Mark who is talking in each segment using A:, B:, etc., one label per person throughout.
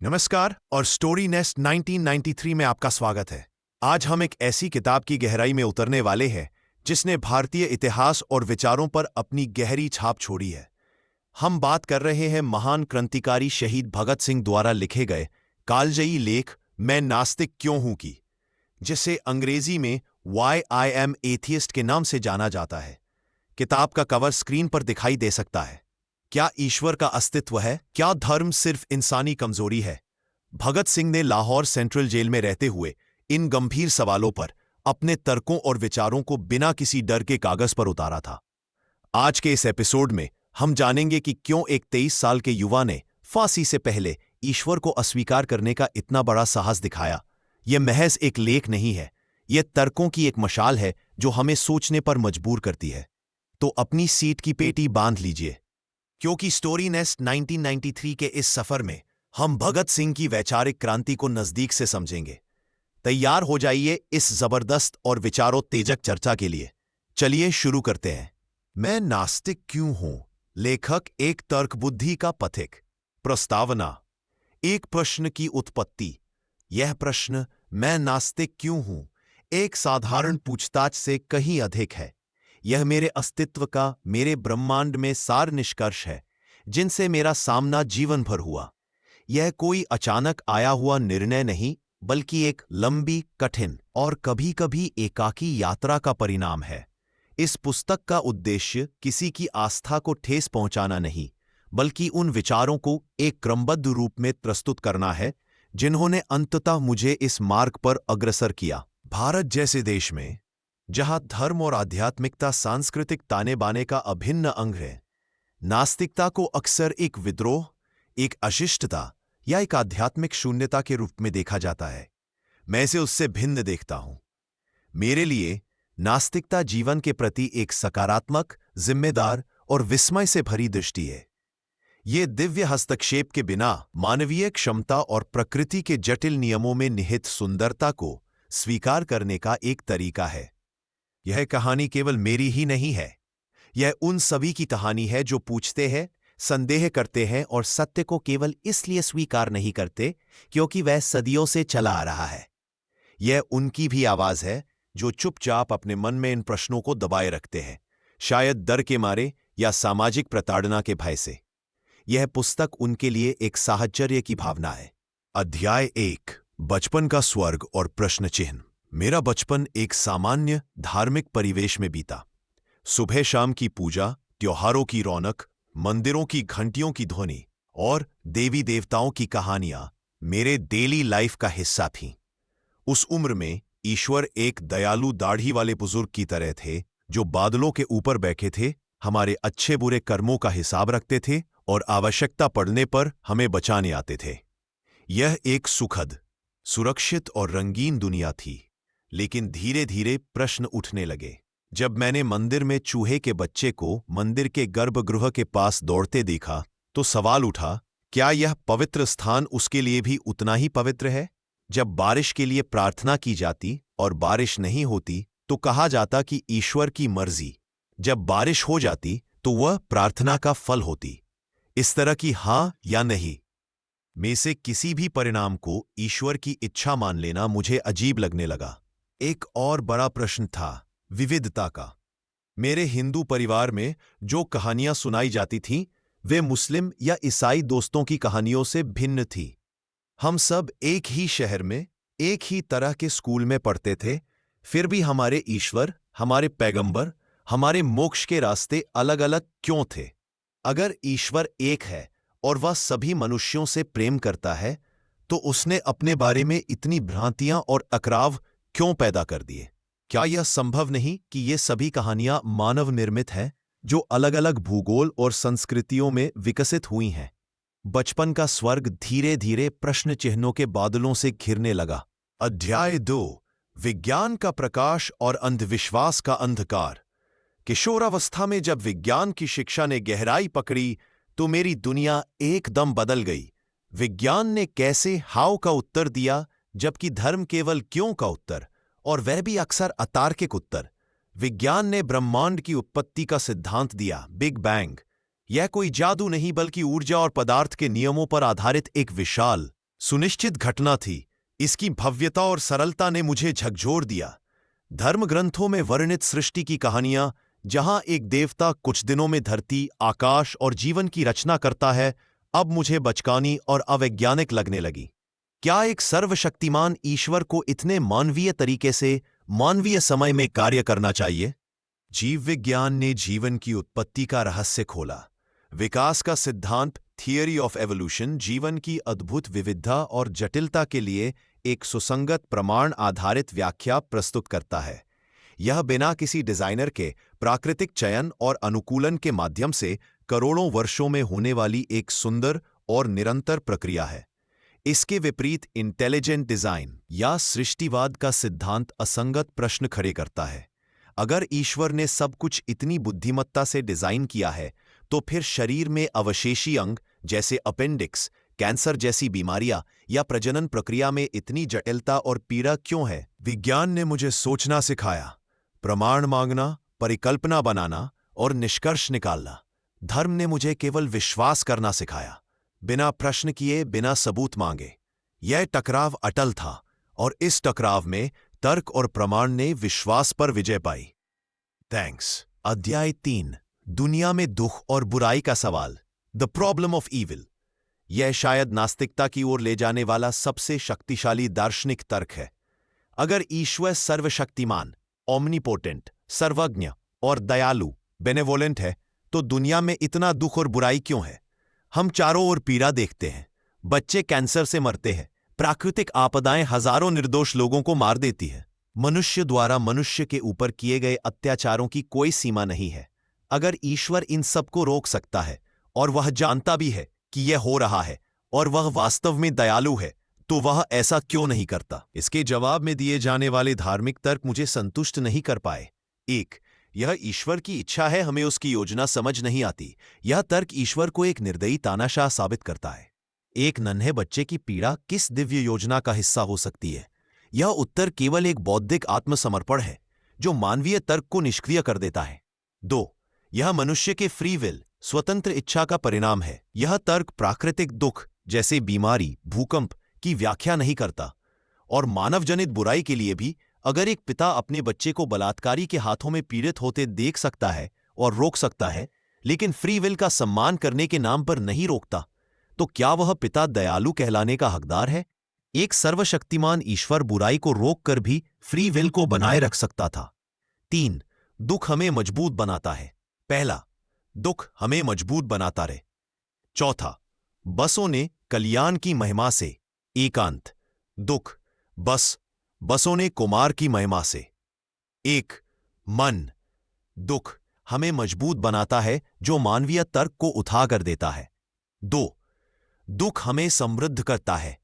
A: नमस्कार और story nest 1993 में आपका स्वागत है। आज हम एक ऐसी किताब की गहराई में उतरने वाले हैं जिसने भारतीय इतिहास और विचारों पर अपनी गहरी छाप छोड़ी है। हम बात कर रहे हैं महान क्रांतिकारी शहीद भगत सिंह द्वारा लिखे गए कालजयी लेख मैं नास्तिक क्यों हूं की, जिसे अंग्रेजी में वाई आई एम एथियस्ट के नाम से जाना जाता है। किताब का कवर स्क्रीन पर दिखाई दे सकता है। क्या ईश्वर का अस्तित्व है? क्या धर्म सिर्फ इंसानी कमजोरी है? भगत सिंह ने लाहौर सेंट्रल जेल में रहते हुए इन गंभीर सवालों पर अपने तर्कों और विचारों को बिना किसी डर के कागज पर उतारा था। आज के इस एपिसोड में हम जानेंगे कि क्यों एक 23 साल के युवा ने फांसी से पहले ईश्वर को अस्वीकार करने का इतना बड़ा साहस दिखाया। यह महज एक लेख नहीं है, यह तर्कों की एक मशाल है जो हमें सोचने पर मजबूर करती है। तो अपनी सीट की पेटी बांध लीजिए, क्योंकि स्टोरी नेस्ट 1993 के इस सफर में हम भगत सिंह की वैचारिक क्रांति को नजदीक से समझेंगे। तैयार हो जाइए इस जबरदस्त और विचारोत्तेजक चर्चा के लिए। चलिए शुरू करते हैं। मैं नास्तिक क्यों हूं? लेखक एक तर्कबुद्धि का पथिक। प्रस्तावना। एक प्रश्न की उत्पत्ति। यह प्रश्न मैं नास्तिक क्यों हूं एक साधारण पूछताछ से कहीं अधिक है। यह मेरे अस्तित्व का, मेरे ब्रह्मांड में सार निष्कर्ष है जिनसे मेरा सामना जीवन भर हुआ। यह कोई अचानक आया हुआ निर्णय नहीं, बल्कि एक लंबी, कठिन और कभी-कभी एकाकी यात्रा का परिणाम है। इस पुस्तक का उद्देश्य किसी की आस्था को ठेस पहुंचाना नहीं, बल्कि उन विचारों को एक क्रमबद्ध रूप में प्रस्तुत करना है जिन्होंने अंततः मुझे इस मार्ग पर अग्रसर किया। भारत जैसे देश में, जहां धर्म और आध्यात्मिकता सांस्कृतिक ताने बाने का अभिन्न अंग है, नास्तिकता को अक्सर एक विद्रोह, एक अशिष्टता या एक आध्यात्मिक शून्यता के रूप में देखा जाता है। मैं इसे उससे भिन्न देखता हूं। मेरे लिए नास्तिकता जीवन के प्रति एक सकारात्मक, जिम्मेदार और विस्मय से भरी दृष्टि है। ये दिव्य हस्तक्षेप के बिना मानवीय क्षमता और प्रकृति के जटिल नियमों में निहित सुंदरता को स्वीकार करने का एक तरीका है। यह कहानी केवल मेरी ही नहीं है, यह उन सभी की कहानी है जो पूछते हैं, संदेह करते हैं और सत्य को केवल इसलिए स्वीकार नहीं करते क्योंकि वह सदियों से चला आ रहा है। यह उनकी भी आवाज है जो चुपचाप अपने मन में इन प्रश्नों को दबाए रखते हैं, शायद डर के मारे या सामाजिक प्रताड़ना के भय से। यह पुस्तक उनके लिए एक साहचर्य की भावना है। अध्याय 1। बचपन का स्वर्ग और प्रश्न चिन्ह। मेरा बचपन एक सामान्य धार्मिक परिवेश में बीता। सुबह शाम की पूजा, त्योहारों की रौनक, मंदिरों की घंटियों की ध्वनि और देवी देवताओं की कहानियां मेरे डेली लाइफ का हिस्सा थीं। उस उम्र में ईश्वर एक दयालु दाढ़ी वाले बुजुर्ग की तरह थे जो बादलों के ऊपर बैठे थे, हमारे अच्छे बुरे कर्मों का हिसाब रखते थे और आवश्यकता पड़ने पर हमें बचाने आते थे। यह एक सुखद, सुरक्षित और रंगीन दुनिया थी। लेकिन धीरे धीरे प्रश्न उठने लगे। जब मैंने मंदिर में चूहे के बच्चे को मंदिर के गर्भगृह के पास दौड़ते देखा तो सवाल उठा, क्या यह पवित्र स्थान उसके लिए भी उतना ही पवित्र है? जब बारिश के लिए प्रार्थना की जाती और बारिश नहीं होती तो कहा जाता कि ईश्वर की मर्जी। जब बारिश हो जाती तो वह प्रार्थना का फल होती। इस तरह की हां या नहीं में से किसी भी परिणाम को ईश्वर की इच्छा मान लेना मुझे अजीब लगने लगा। एक और बड़ा प्रश्न था विविधता का। मेरे हिंदू परिवार में जो कहानियां सुनाई जाती थीं, वे मुस्लिम या ईसाई दोस्तों की कहानियों से भिन्न थी। हम सब एक ही शहर में, एक ही तरह के स्कूल में पढ़ते थे, फिर भी हमारे ईश्वर, हमारे पैगंबर, हमारे मोक्ष के रास्ते अलग अलग क्यों थे? अगर ईश्वर एक है और वह सभी मनुष्यों से प्रेम करता है, तो उसने अपने बारे में इतनी भ्रांतियां और अकराव क्यों पैदा कर दिए? क्या यह संभव नहीं कि ये सभी कहानियां मानव निर्मित हैं, जो अलग अलग भूगोल और संस्कृतियों में विकसित हुई हैं? बचपन का स्वर्ग धीरे धीरे प्रश्न चिन्हों के बादलों से घिरने लगा। अध्याय 2। विज्ञान का प्रकाश और अंधविश्वास का अंधकार। किशोरावस्था में जब विज्ञान की शिक्षा ने गहराई पकड़ी तो मेरी दुनिया एकदम बदल गई। विज्ञान ने कैसे हाउ का उत्तर दिया, जबकि धर्म केवल क्यों का उत्तर, और वह भी अक्सर अतार्किक उत्तर। विज्ञान ने ब्रह्मांड की उत्पत्ति का सिद्धांत दिया, बिग बैंग। यह कोई जादू नहीं, बल्कि ऊर्जा और पदार्थ के नियमों पर आधारित एक विशाल, सुनिश्चित घटना थी। इसकी भव्यता और सरलता ने मुझे झकझोर दिया। धर्म ग्रंथों में वर्णित सृष्टि की कहानियां, जहां एक देवता कुछ दिनों में धरती, आकाश और जीवन की रचना करता है, अब मुझे बचकानी और अवैज्ञानिक लगने लगी। क्या एक सर्वशक्तिमान ईश्वर को इतने मानवीय तरीके से मानवीय समय में कार्य करना चाहिए? जीव विज्ञान ने जीवन की उत्पत्ति का रहस्य खोला। विकास का सिद्धांत, थियरी ऑफ एवोल्यूशन, जीवन की अद्भुत विविधता और जटिलता के लिए एक सुसंगत प्रमाण आधारित व्याख्या प्रस्तुत करता है। यह बिना किसी डिजाइनर के प्राकृतिक चयन और अनुकूलन के माध्यम से करोड़ों वर्षों में होने वाली एक सुंदर और निरंतर प्रक्रिया है। इसके विपरीत इंटेलिजेंट डिजाइन या सृष्टिवाद का सिद्धांत असंगत प्रश्न खड़े करता है। अगर ईश्वर ने सब कुछ इतनी बुद्धिमत्ता से डिजाइन किया है, तो फिर शरीर में अवशेषी अंग जैसे अपेंडिक्स, कैंसर जैसी बीमारियां या प्रजनन प्रक्रिया में इतनी जटिलता और पीड़ा क्यों है? विज्ञान ने मुझे सोचना सिखाया, प्रमाण मांगना, परिकल्पना बनाना और निष्कर्ष निकालना। धर्म ने मुझे केवल विश्वास करना सिखाया, बिना प्रश्न किए, बिना सबूत मांगे। यह टकराव अटल था और इस टकराव में तर्क और प्रमाण ने विश्वास पर विजय पाई। थैंक्स। अध्याय 3, दुनिया में दुख और बुराई का सवाल, द प्रॉब्लम ऑफ ईविल। यह शायद नास्तिकता की ओर ले जाने वाला सबसे शक्तिशाली दार्शनिक तर्क है। अगर ईश्वर सर्वशक्तिमान, ओमनीपोटेंट, सर्वज्ञ और दयालु, बेनेवोलेंट है, तो दुनिया में इतना दुख और बुराई क्यों है? हम चारों ओर पीड़ा देखते हैं। बच्चे कैंसर से मरते हैं, प्राकृतिक आपदाएं हजारों निर्दोष लोगों को मार देती है। मनुष्य द्वारा मनुष्य के ऊपर किए गए अत्याचारों की कोई सीमा नहीं है। अगर ईश्वर इन सब को रोक सकता है और वह जानता भी है कि यह हो रहा है और वह वास्तव में दयालु है, तो वह ऐसा क्यों नहीं करता? इसके जवाब में दिए जाने वाले धार्मिक तर्क मुझे संतुष्ट नहीं कर पाए। 1, यह ईश्वर की इच्छा है, हमें उसकी योजना समझ नहीं आती। यह तर्क ईश्वर को एक निर्दयी तानाशाह साबित करता है। एक नन्हे बच्चे की पीड़ा किस दिव्य योजना का हिस्सा हो सकती है? यह उत्तर केवल एक बौद्धिक आत्मसमर्पण है जो मानवीय तर्क को निष्क्रिय कर देता है। 2, यह मनुष्य के फ्री विल, स्वतंत्र इच्छा का परिणाम है। यह तर्क प्राकृतिक दुख जैसे बीमारी, भूकंप की व्याख्या नहीं करता। और मानव जनित बुराई के लिए भी, अगर एक पिता अपने बच्चे को बलात्कारी के हाथों में पीड़ित होते देख सकता है और रोक सकता है, लेकिन फ्री विल का सम्मान करने के नाम पर नहीं रोकता, तो क्या वह पिता दयालु कहलाने का हकदार है? एक सर्वशक्तिमान ईश्वर बुराई को रोककर भी फ्री विल को बनाए रख सकता था। 3, दुख हमें मजबूत बनाता है। पहला, दुख हमें मजबूत बनाता रहे। चौथा, बसों ने कल्याण की महिमा से। एकांत, दुख, बसों ने कुमार की महिमा से। 1, मन, दुख हमें मजबूत बनाता है जो मानवीय तर्क को उठा कर देता है। 2, दुख हमें समृद्ध करता है।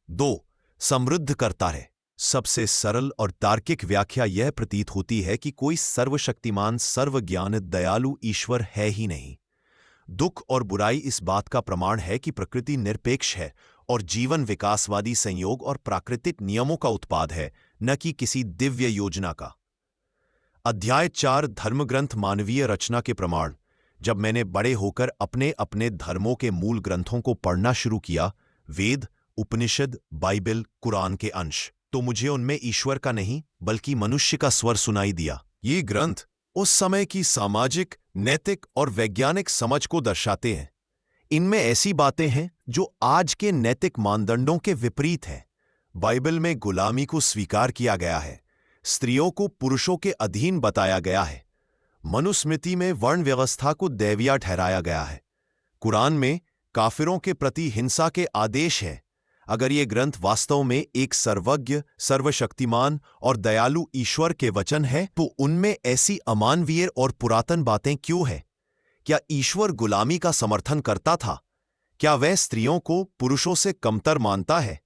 A: 2, समृद्ध करता है। सबसे सरल और तार्किक व्याख्या यह प्रतीत होती है कि कोई सर्वशक्तिमान, सर्वज्ञानी, दयालु ईश्वर है ही नहीं। दुख और बुराई इस बात का प्रमाण है कि प्रकृति निरपेक्ष है और जीवन विकासवादी संयोग और प्राकृतिक नियमों का उत्पाद है, न कि किसी दिव्य योजना का। अध्याय 4, धर्मग्रंथ मानवीय रचना के प्रमाण। जब मैंने बड़े होकर अपने अपने धर्मों के मूल ग्रंथों को पढ़ना शुरू किया, वेद, उपनिषद, बाइबल, कुरान के अंश, तो मुझे उनमें ईश्वर का नहीं बल्कि मनुष्य का स्वर सुनाई दिया। ये ग्रंथ उस समय की सामाजिक, नैतिक और वैज्ञानिक समझ को दर्शाते हैं। इनमें ऐसी बातें हैं जो आज के नैतिक मानदंडों के विपरीत हैं। बाइबल में गुलामी को स्वीकार किया गया है, स्त्रियों को पुरुषों के अधीन बताया गया है, मनुस्मृति में वर्ण व्यवस्था को दैवीय ठहराया गया है, कुरान में काफिरों के प्रति हिंसा के आदेश हैं। अगर ये ग्रंथ वास्तव में एक सर्वज्ञ, सर्वशक्तिमान और दयालु ईश्वर के वचन है, तो उनमें ऐसी अमानवीय और पुरातन बातें क्यों है? क्या ईश्वर गुलामी का समर्थन करता था? क्या वह स्त्रियों को पुरुषों से कमतर मानता है?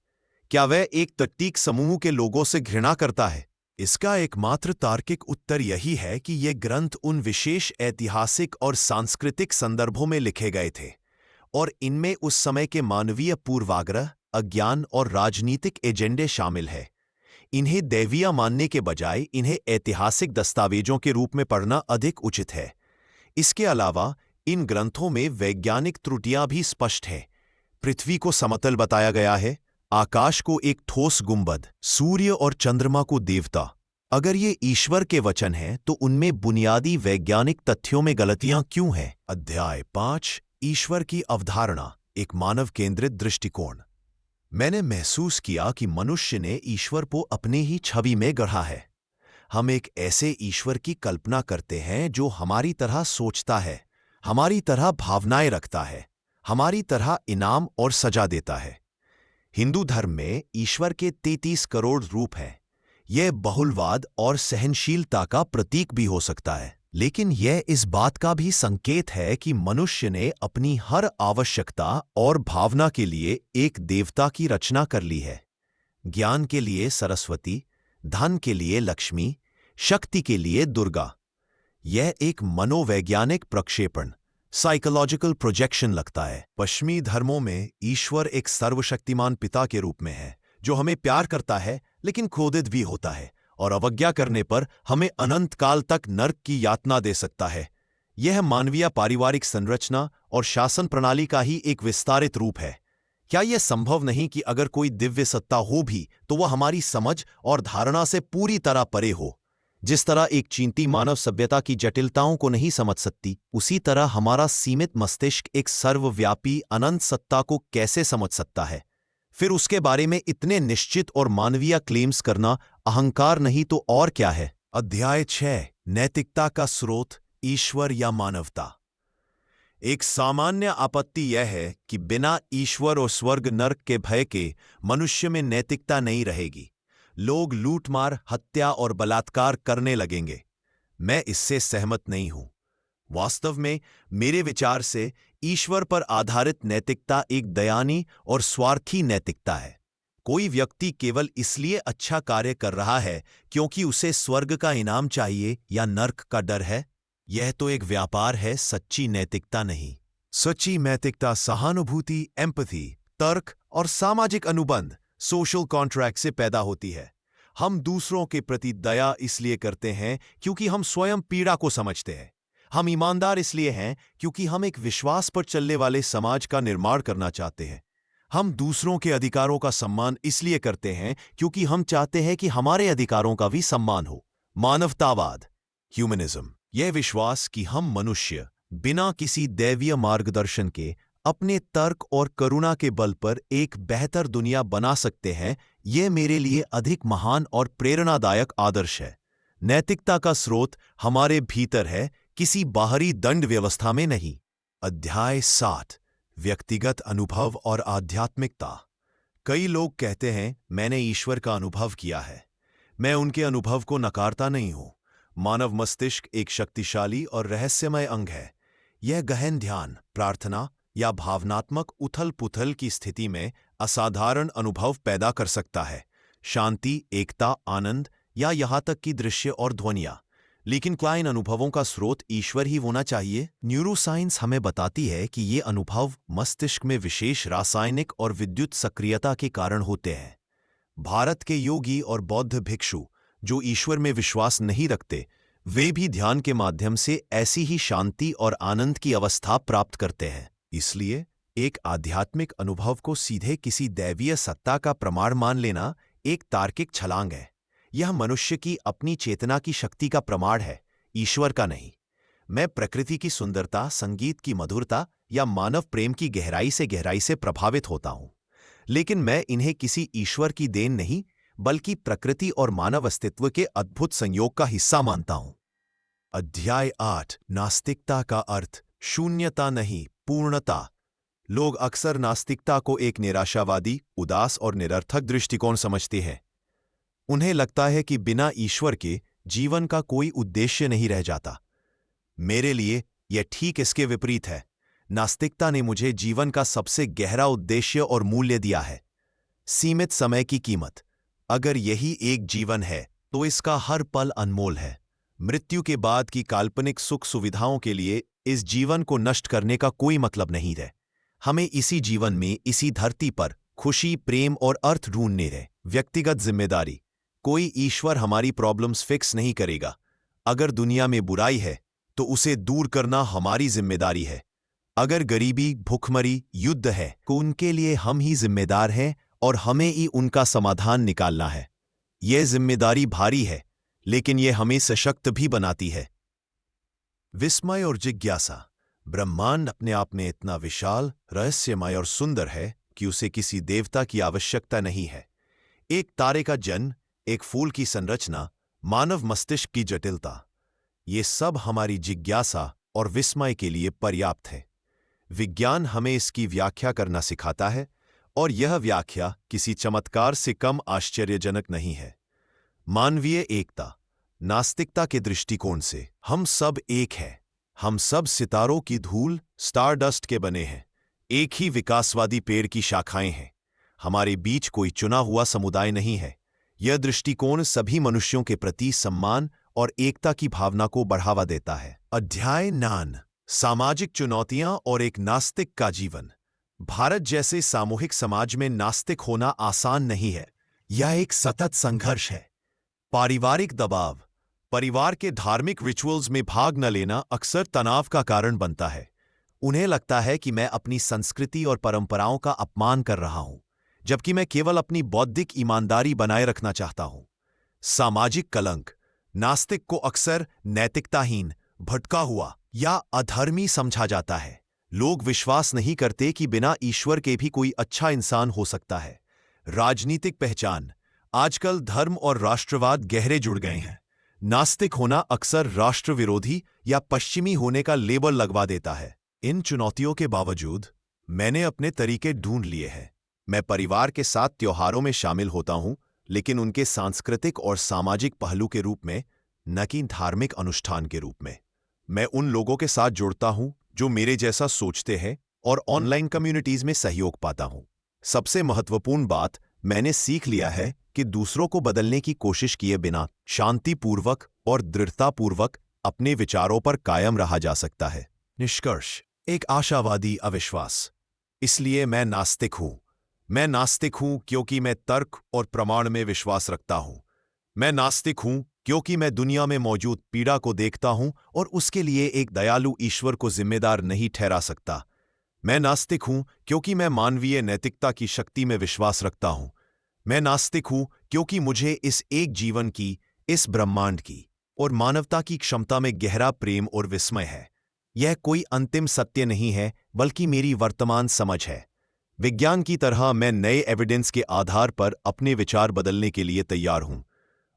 A: क्या वह एक तटीक समूह के लोगों से घृणा करता है? इसका एकमात्र तार्किक उत्तर यही है कि ये ग्रंथ उन विशेष ऐतिहासिक और सांस्कृतिक संदर्भों में लिखे गए थे और इनमें उस समय के मानवीय पूर्वाग्रह, अज्ञान और राजनीतिक एजेंडे शामिल है। इन्हें दैवीय मानने के बजाय इन्हें ऐतिहासिक दस्तावेजों के रूप में पढ़ना अधिक उचित है। इसके अलावा इन ग्रंथों में वैज्ञानिक त्रुटियां भी स्पष्ट हैं। पृथ्वी को समतल बताया गया है, आकाश को एक ठोस गुंबद, सूर्य और चंद्रमा को देवता। अगर ये ईश्वर के वचन हैं तो उनमें बुनियादी वैज्ञानिक तथ्यों में गलतियां क्यों हैं? अध्याय 5, ईश्वर की अवधारणा, एक मानव केंद्रित दृष्टिकोण। मैंने महसूस किया कि मनुष्य ने ईश्वर को अपने ही छवि में गढ़ा है। हम एक ऐसे ईश्वर की कल्पना करते हैं जो हमारी तरह सोचता है, हमारी तरह भावनाएं रखता है, हमारी तरह इनाम और सजा देता है। हिंदू धर्म में ईश्वर के 33 करोड़ रूप हैं। यह बहुलवाद और सहनशीलता का प्रतीक भी हो सकता है, लेकिन यह इस बात का भी संकेत है कि मनुष्य ने अपनी हर आवश्यकता और भावना के लिए एक देवता की रचना कर ली है। ज्ञान के लिए सरस्वती, धन के लिए लक्ष्मी, शक्ति के लिए दुर्गा। यह एक मनोवैज्ञानिक प्रक्षेपण, साइकोलॉजिकल प्रोजेक्शन लगता है। पश्चिमी धर्मों में ईश्वर एक सर्वशक्तिमान पिता के रूप में है, जो हमें प्यार करता है लेकिन क्रोधित भी होता है और अवज्ञा करने पर हमें अनंत काल तक नरक की यातना दे सकता है। यह मानवीय पारिवारिक संरचना और शासन प्रणाली का ही एक विस्तारित रूप है। क्या यह संभव नहीं कि अगर कोई दिव्य सत्ता हो भी तो वह हमारी समझ और धारणा से पूरी तरह परे हो? जिस तरह एक चींटी मानव सभ्यता की जटिलताओं को नहीं समझ सकती, उसी तरह हमारा सीमित मस्तिष्क एक सर्वव्यापी अनंत सत्ता को कैसे समझ सकता है? फिर उसके बारे में इतने निश्चित और मानवीय क्लेम्स करना अहंकार नहीं तो और क्या है? अध्याय 6, नैतिकता का स्रोत, ईश्वर या मानवता। एक सामान्य आपत्ति यह है कि बिना ईश्वर और स्वर्ग नरक के भय के मनुष्य में नैतिकता नहीं रहेगी। लोग लूटमार, हत्या और बलात्कार करने लगेंगे। मैं इससे सहमत नहीं हूं। वास्तव में मेरे विचार से ईश्वर पर आधारित नैतिकता एक दयानी और स्वार्थी नैतिकता है। कोई व्यक्ति केवल इसलिए अच्छा कार्य कर रहा है क्योंकि उसे स्वर्ग का इनाम चाहिए या नर्क का डर है। यह तो एक व्यापार है, सच्ची नैतिकता नहीं। सच्ची नैतिकता सहानुभूति, एम्पैथी, तर्क और सामाजिक अनुबंध, सोशल कॉन्ट्रैक्ट से पैदा होती है। हम दूसरों के प्रति दया इसलिए करते हैं क्योंकि हम स्वयं पीड़ा को समझते हैं। हम ईमानदार इसलिए हैं क्योंकि हम एक विश्वास पर चलने वाले समाज का निर्माण करना चाहते हैं। हम दूसरों के अधिकारों का सम्मान इसलिए करते हैं क्योंकि हम चाहते हैं कि हमारे अधिकारों का भी सम्मान हो। मानवतावाद, ह्यूमनिज्म, यह विश्वास कि हम मनुष्य बिना किसी दैवीय मार्गदर्शन के अपने तर्क और करुणा के बल पर एक बेहतर दुनिया बना सकते हैं, यह मेरे लिए अधिक महान और प्रेरणादायक आदर्श है। नैतिकता का स्रोत हमारे भीतर है, किसी बाहरी दंड व्यवस्था में नहीं। अध्याय 7, व्यक्तिगत अनुभव और आध्यात्मिकता। कई लोग कहते हैं मैंने ईश्वर का अनुभव किया है। मैं उनके अनुभव को नकारता नहीं हूं। मानव मस्तिष्क एक शक्तिशाली और रहस्यमय अंग है। यह गहन ध्यान, प्रार्थना या भावनात्मक उथल-पुथल की स्थिति में असाधारण अनुभव पैदा कर सकता है। शांति, एकता, आनंद या यहां तक कि दृश्य और ध्वनियां। लेकिन क्या इन अनुभवों का स्रोत ईश्वर ही होना चाहिए? न्यूरोसाइंस हमें बताती है कि ये अनुभव मस्तिष्क में विशेष रासायनिक और विद्युत सक्रियता के कारण होते हैं। भारत के योगी और बौद्ध भिक्षु जो ईश्वर में विश्वास नहीं रखते, वे भी ध्यान के माध्यम से ऐसी ही शांति और आनंद की अवस्था प्राप्त करते हैं। इसलिए एक आध्यात्मिक अनुभव को सीधे किसी दैवीय सत्ता का प्रमाण मान लेना एक तार्किक छलांग है। यह मनुष्य की अपनी चेतना की शक्ति का प्रमाण है, ईश्वर का नहीं। मैं प्रकृति की सुंदरता, संगीत की मधुरता या मानव प्रेम की गहराई से प्रभावित होता हूं, लेकिन मैं इन्हें किसी ईश्वर की देन नहीं बल्कि प्रकृति और मानव अस्तित्व के अद्भुत संयोग का हिस्सा मानता हूं। अध्याय 8, नास्तिकता का अर्थ, शून्यता नहीं, पूर्णता। लोग अक्सर नास्तिकता को एक निराशावादी, उदास और निरर्थक दृष्टिकोण समझते हैं। उन्हें लगता है कि बिना ईश्वर के जीवन का कोई उद्देश्य नहीं रह जाता। मेरे लिए यह ठीक इसके विपरीत है। नास्तिकता ने मुझे जीवन का सबसे गहरा उद्देश्य और मूल्य दिया है। सीमित समय की कीमत। अगर यही एक जीवन है तो इसका हर पल अनमोल है। मृत्यु के बाद की काल्पनिक सुख सुविधाओं के लिए इस जीवन को नष्ट करने का कोई मतलब नहीं है। हमें इसी जीवन में, इसी धरती पर खुशी, प्रेम और अर्थ ढूंढने हैं। व्यक्तिगत जिम्मेदारी। कोई ईश्वर हमारी प्रॉब्लम्स फिक्स नहीं करेगा। अगर दुनिया में बुराई है तो उसे दूर करना हमारी जिम्मेदारी है। अगर गरीबी, भूखमरी, युद्ध है तो उनके लिए हम ही जिम्मेदार हैं और हमें ही उनका समाधान निकालना है। यह जिम्मेदारी भारी है, लेकिन यह हमें सशक्त भी बनाती है। विस्मय और जिज्ञासा। ब्रह्मांड अपने आप में इतना विशाल, रहस्यमय और सुंदर है कि उसे किसी देवता की आवश्यकता नहीं है। एक तारे का जन्म, एक फूल की संरचना, मानव मस्तिष्क की जटिलता, ये सब हमारी जिज्ञासा और विस्मय के लिए पर्याप्त है। विज्ञान हमें इसकी व्याख्या करना सिखाता है, और यह व्याख्या किसी चमत्कार से कम आश्चर्यजनक नहीं है। मानवीय एकता। नास्तिकता के दृष्टिकोण से हम सब एक हैं। हम सब सितारों की धूल, स्टारडस्ट के बने हैं। एक ही विकासवादी पेड़ की शाखाएं हैं। हमारे बीच कोई चुना हुआ समुदाय नहीं है। यह दृष्टिकोण सभी मनुष्यों के प्रति सम्मान और एकता की भावना को बढ़ावा देता है। अध्याय 9। सामाजिक चुनौतियां और एक नास्तिक का जीवन। भारत जैसे सामूहिक समाज में नास्तिक होना आसान नहीं है। यह एक सतत संघर्ष है। पारिवारिक दबाव। परिवार के धार्मिक रिचुअल्स में भाग न लेना अक्सर तनाव का कारण बनता है। उन्हें लगता है कि मैं अपनी संस्कृति और परंपराओं का अपमान कर रहा हूं, जबकि मैं केवल अपनी बौद्धिक ईमानदारी बनाए रखना चाहता हूं। सामाजिक कलंक। नास्तिक को अक्सर नैतिकताहीन, भटका हुआ या अधर्मी समझा जाता है। लोग विश्वास नहीं करते कि बिना ईश्वर के भी कोई अच्छा इंसान हो सकता है। राजनीतिक पहचान। आजकल धर्म और राष्ट्रवाद गहरे जुड़ गए हैं। नास्तिक होना अक्सर राष्ट्र विरोधी या पश्चिमी होने का लेबल लगवा देता है। इन चुनौतियों के बावजूद मैंने अपने तरीके ढूंढ लिए हैं। मैं परिवार के साथ त्योहारों में शामिल होता हूं, लेकिन उनके सांस्कृतिक और सामाजिक पहलू के रूप में, न कि धार्मिक अनुष्ठान के रूप में। मैं उन लोगों के साथ जुड़ता हूं जो मेरे जैसा सोचते हैं और ऑनलाइन कम्युनिटीज में सहयोग पाता हूं। सबसे महत्वपूर्ण बात, मैंने सीख लिया है कि दूसरों को बदलने की कोशिश किए बिना शांतिपूर्वक और दृढ़तापूर्वक अपने विचारों पर कायम रहा जा सकता है। निष्कर्ष। एक आशावादी अविश्वास। इसलिए मैं नास्तिक हूं। मैं नास्तिक हूं क्योंकि मैं तर्क और प्रमाण में विश्वास रखता हूं। मैं नास्तिक हूं क्योंकि मैं दुनिया में मौजूद पीड़ा को देखता हूं और उसके लिए एक दयालु ईश्वर को जिम्मेदार नहीं ठहरा सकता। मैं नास्तिक हूं क्योंकि मैं मानवीय नैतिकता की शक्ति में विश्वास रखता हूं। मैं नास्तिक हूं क्योंकि मुझे इस एक जीवन की, इस ब्रह्मांड की और मानवता की क्षमता में गहरा प्रेम और विस्मय है। यह कोई अंतिम सत्य नहीं है, बल्कि मेरी वर्तमान समझ है। विज्ञान की तरह मैं नए एविडेंस के आधार पर अपने विचार बदलने के लिए तैयार हूं।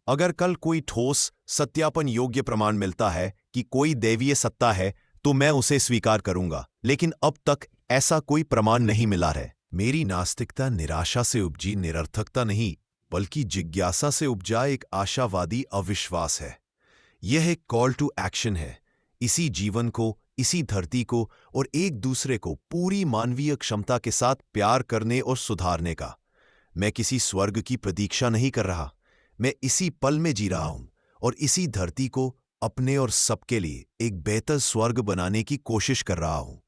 A: अगर कल कोई ठोस, सत्यापन योग्य प्रमाण मिलता है कि कोई दैवीय सत्ता है, तो मैं उसे स्वीकार करूंगा, लेकिन अब तक ऐसा कोई प्रमाण नहीं मिला है। मेरी नास्तिकता निराशा से उपजी निरर्थकता नहीं, बल्कि जिज्ञासा से उपजा एक आशावादी अविश्वास है। यह एक कॉल टू एक्शन है, इसी जीवन को, इसी धरती को और एक दूसरे को पूरी मानवीय क्षमता के साथ प्यार करने और सुधारने का। मैं किसी स्वर्ग की प्रतीक्षा नहीं कर रहा। मैं इसी पल में जी रहा हूं और इसी धरती को अपने और सबके लिए एक बेहतर स्वर्ग बनाने की कोशिश कर रहा हूं।